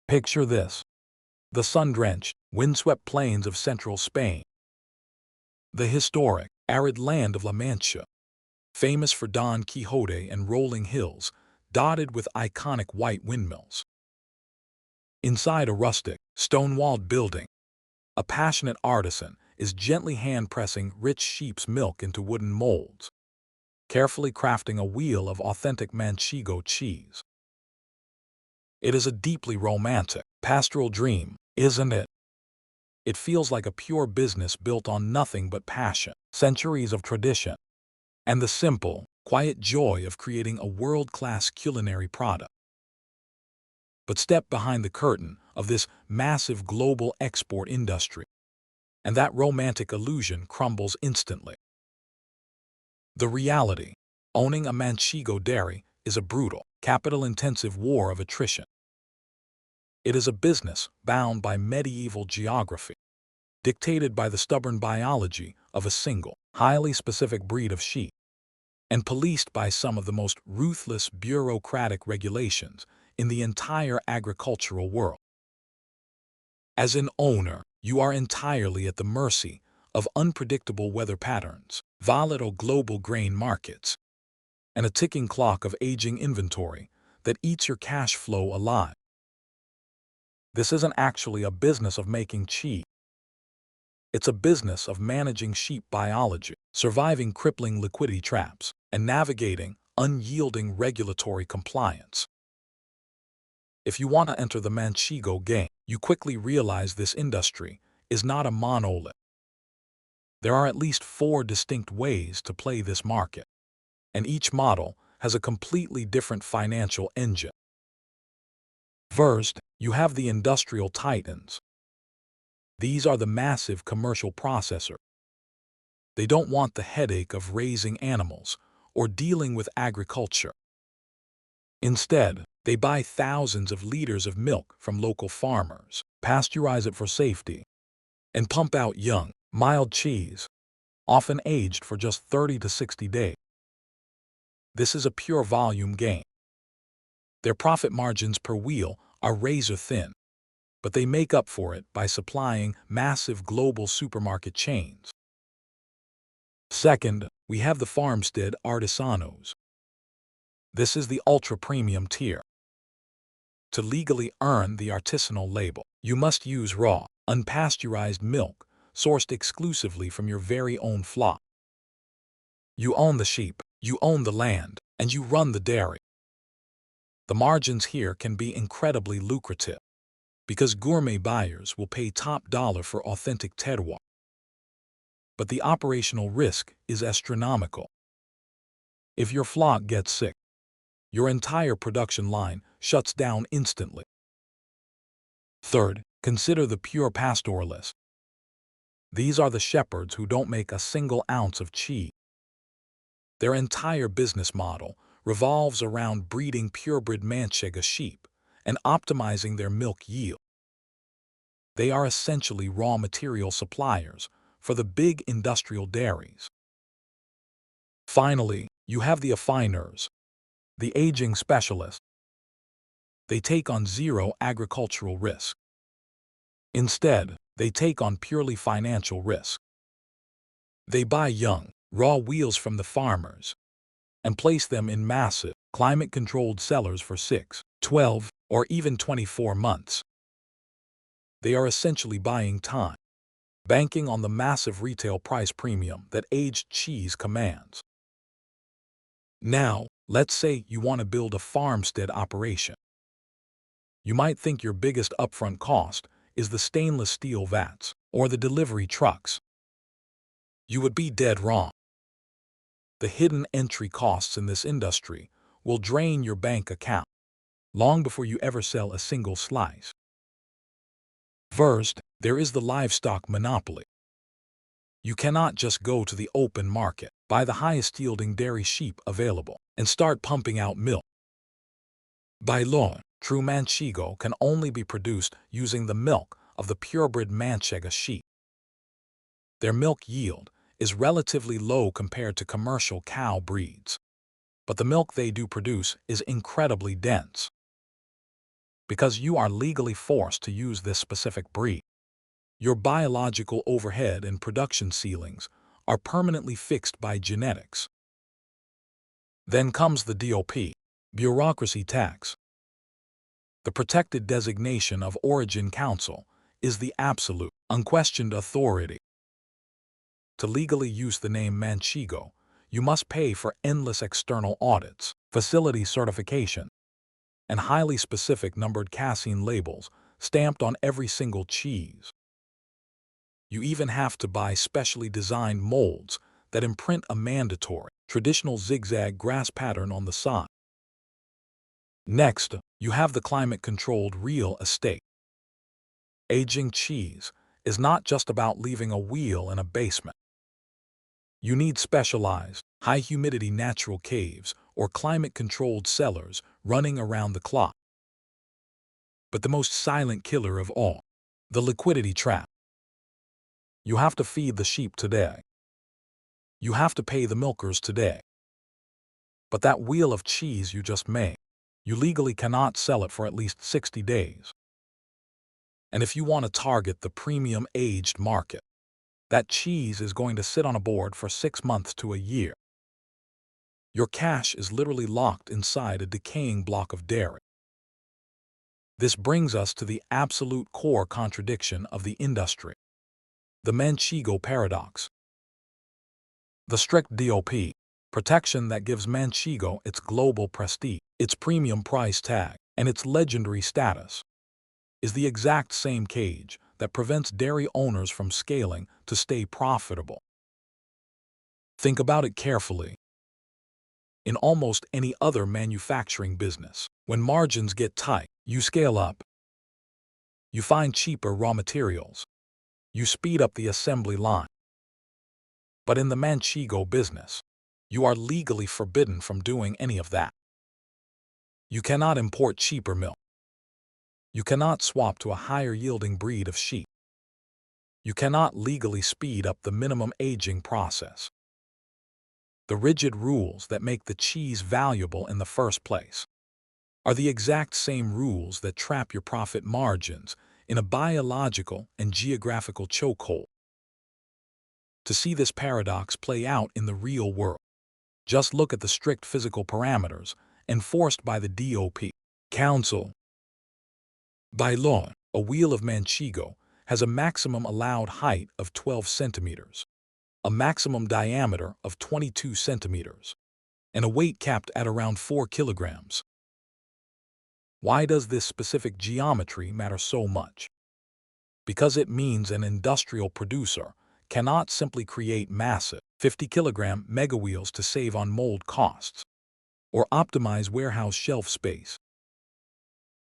Picture this: the sun-drenched, windswept plains of central Spain, the historic, arid land of La Mancha, famous for Don Quixote and rolling hills, dotted with iconic white windmills. Inside a rustic, stone-walled building, a passionate artisan is gently hand-pressing rich sheep's milk into wooden molds, carefully crafting a wheel of authentic Manchego cheese. It is a deeply romantic, pastoral dream, isn't it? It feels like a pure business built on nothing but passion, centuries of tradition, and the simple, quiet joy of creating a world-class culinary product. But step behind the curtain of this massive global export industry, and that romantic illusion crumbles instantly. The reality: owning a Manchego dairy is a brutal, capital-intensive war of attrition. It is a business bound by medieval geography, dictated by the stubborn biology of a single, highly specific breed of sheep, and policed by some of the most ruthless bureaucratic regulations in the entire agricultural world. As an owner, you are entirely at the mercy of unpredictable weather patterns, volatile global grain markets, and a ticking clock of aging inventory that eats your cash flow alive. This isn't actually a business of making cheese. It's a business of managing sheep biology, surviving crippling liquidity traps, and navigating unyielding regulatory compliance. If you want to enter the Manchego game, you quickly realize this industry is not a monolith. There are at least 4 distinct ways to play this market, and each model has a completely different financial engine. First, you have the industrial titans. These are the massive commercial processors. They don't want the headache of raising animals or dealing with agriculture. Instead, they buy thousands of liters of milk from local farmers, pasteurize it for safety, and pump out young, mild cheese, often aged for just 30 to 60 days. This is a pure volume game. Their profit margins per wheel are razor thin, but they make up for it by supplying massive global supermarket chains. Second, we have the farmstead artisanos. This is the ultra-premium tier. To legally earn the artisanal label, you must use raw, unpasteurized milk sourced exclusively from your very own flock. You own the sheep, you own the land, and you run the dairy. The margins here can be incredibly lucrative, because gourmet buyers will pay top dollar for authentic terroir. But the operational risk is astronomical. If your flock gets sick, your entire production line shuts down instantly. Third, consider the pure pastoralist. These are the shepherds who don't make a single ounce of cheese. Their entire business model revolves around breeding purebred Manchego sheep and optimizing their milk yield. They are essentially raw material suppliers for the big industrial dairies. Finally, you have the affineurs, the aging specialists. They take on zero agricultural risk. Instead, they take on purely financial risk. They buy young, raw wheels from the farmers and place them in massive, climate-controlled cellars for 6, 12, or even 24 months. They are essentially buying time, banking on the massive retail price premium that aged cheese commands. Now, let's say you want to build a farmstead operation. You might think your biggest upfront cost is the stainless steel vats or the delivery trucks. You would be dead wrong. The hidden entry costs in this industry will drain your bank account long before you ever sell a single slice. First, there is the livestock monopoly. You cannot just go to the open market, buy the highest-yielding dairy sheep available, and start pumping out milk. By law, true Manchego can only be produced using the milk of the purebred Manchego sheep. Their milk yield is relatively low compared to commercial cow breeds, but the milk they do produce is incredibly dense. because you are legally forced to use this specific breed. Your biological overhead and production ceilings are permanently fixed by genetics. Then comes the DOP, bureaucracy tax. The protected designation of Origin Council is the absolute, unquestioned authority. To legally use the name Manchego, you must pay for endless external audits, facility certification, and highly specific numbered casein labels stamped on every single cheese. You even have to buy specially designed molds that imprint a mandatory, traditional zigzag grass pattern on the side. Next, you have the climate-controlled real estate. Aging cheese is not just about leaving a wheel in a basement. You need specialized, high-humidity natural caves or climate-controlled cellars running around the clock. But the most silent killer of all, the liquidity trap. You have to feed the sheep today. You have to pay the milkers today. But that wheel of cheese you just made, you legally cannot sell it for at least 60 days. And if you want to target the premium aged market, that cheese is going to sit on a board for 6 months to a year. Your cash is literally locked inside a decaying block of dairy. This brings us to the absolute core contradiction of the industry, the Manchego Paradox. The strict DOP, protection that gives Manchego its global prestige, its premium price tag, and its legendary status, is the exact same cage that prevents dairy owners from scaling to stay profitable. Think about it carefully. In almost any other manufacturing business, when margins get tight, you scale up. You find cheaper raw materials. You speed up the assembly line. But in the Manchego business, you are legally forbidden from doing any of that. You cannot import cheaper milk. You cannot swap to a higher-yielding breed of sheep. You cannot legally speed up the minimum aging process. The rigid rules that make the cheese valuable in the first place are the exact same rules that trap your profit margins in a biological and geographical chokehold. To see this paradox play out in the real world, just look at the strict physical parameters enforced by the DOP Council. By law, a wheel of Manchego has a maximum allowed height of 12 centimeters, a maximum diameter of 22 centimeters, and a weight capped at around 4 kilograms. Why does this specific geometry matter so much? Because it means an industrial producer cannot simply create massive 50-kilogram megawheels to save on mold costs or optimize warehouse shelf space.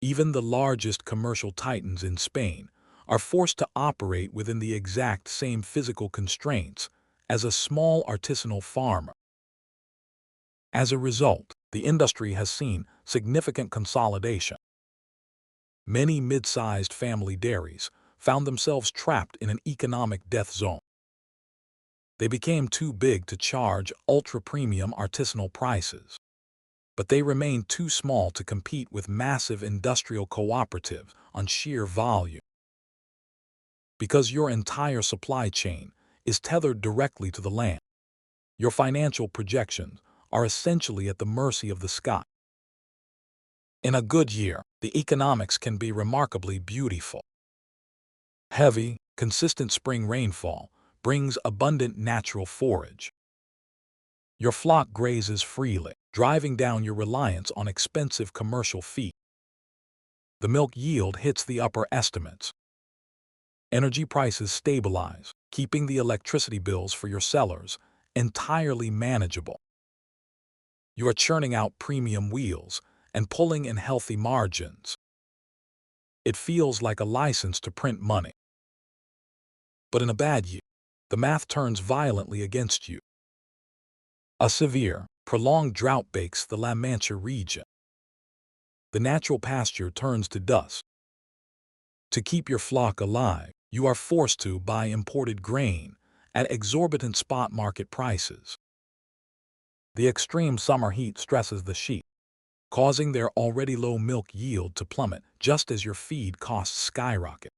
Even the largest commercial titans in Spain are forced to operate within the exact same physical constraints as a small artisanal farmer. As a result, the industry has seen significant consolidation. Many mid-sized family dairies found themselves trapped in an economic death zone. They became too big to charge ultra-premium artisanal prices, but they remained too small to compete with massive industrial cooperatives on sheer volume. Because your entire supply chain is tethered directly to the land, your financial projections are essentially at the mercy of the sky. In a good year, the economics can be remarkably beautiful. Heavy, consistent spring rainfall brings abundant natural forage. Your flock grazes freely, driving down your reliance on expensive commercial feed. The milk yield hits the upper estimates. Energy prices stabilize, keeping the electricity bills for your sellers entirely manageable. You are churning out premium wheels and pulling in healthy margins. It feels like a license to print money. But in a bad year, the math turns violently against you. A severe, prolonged drought bakes the La Mancha region. The natural pasture turns to dust. To keep your flock alive, you are forced to buy imported grain at exorbitant spot market prices. The extreme summer heat stresses the sheep, causing their already low milk yield to plummet just as your feed costs skyrocket.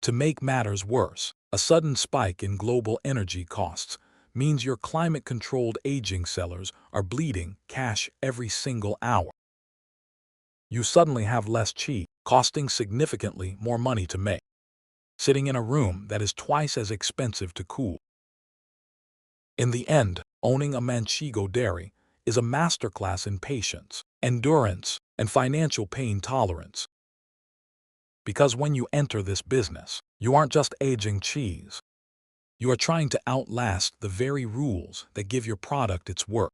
To make matters worse, a sudden spike in global energy costs means your climate-controlled aging cellars are bleeding cash every single hour. You suddenly have less cheese, costing significantly more money to make, sitting in a room that is twice as expensive to cool. In the end, owning a Manchego dairy is a masterclass in patience, endurance, and financial pain tolerance. Because when you enter this business, you aren't just aging cheese. You are trying to outlast the very rules that give your product its worth.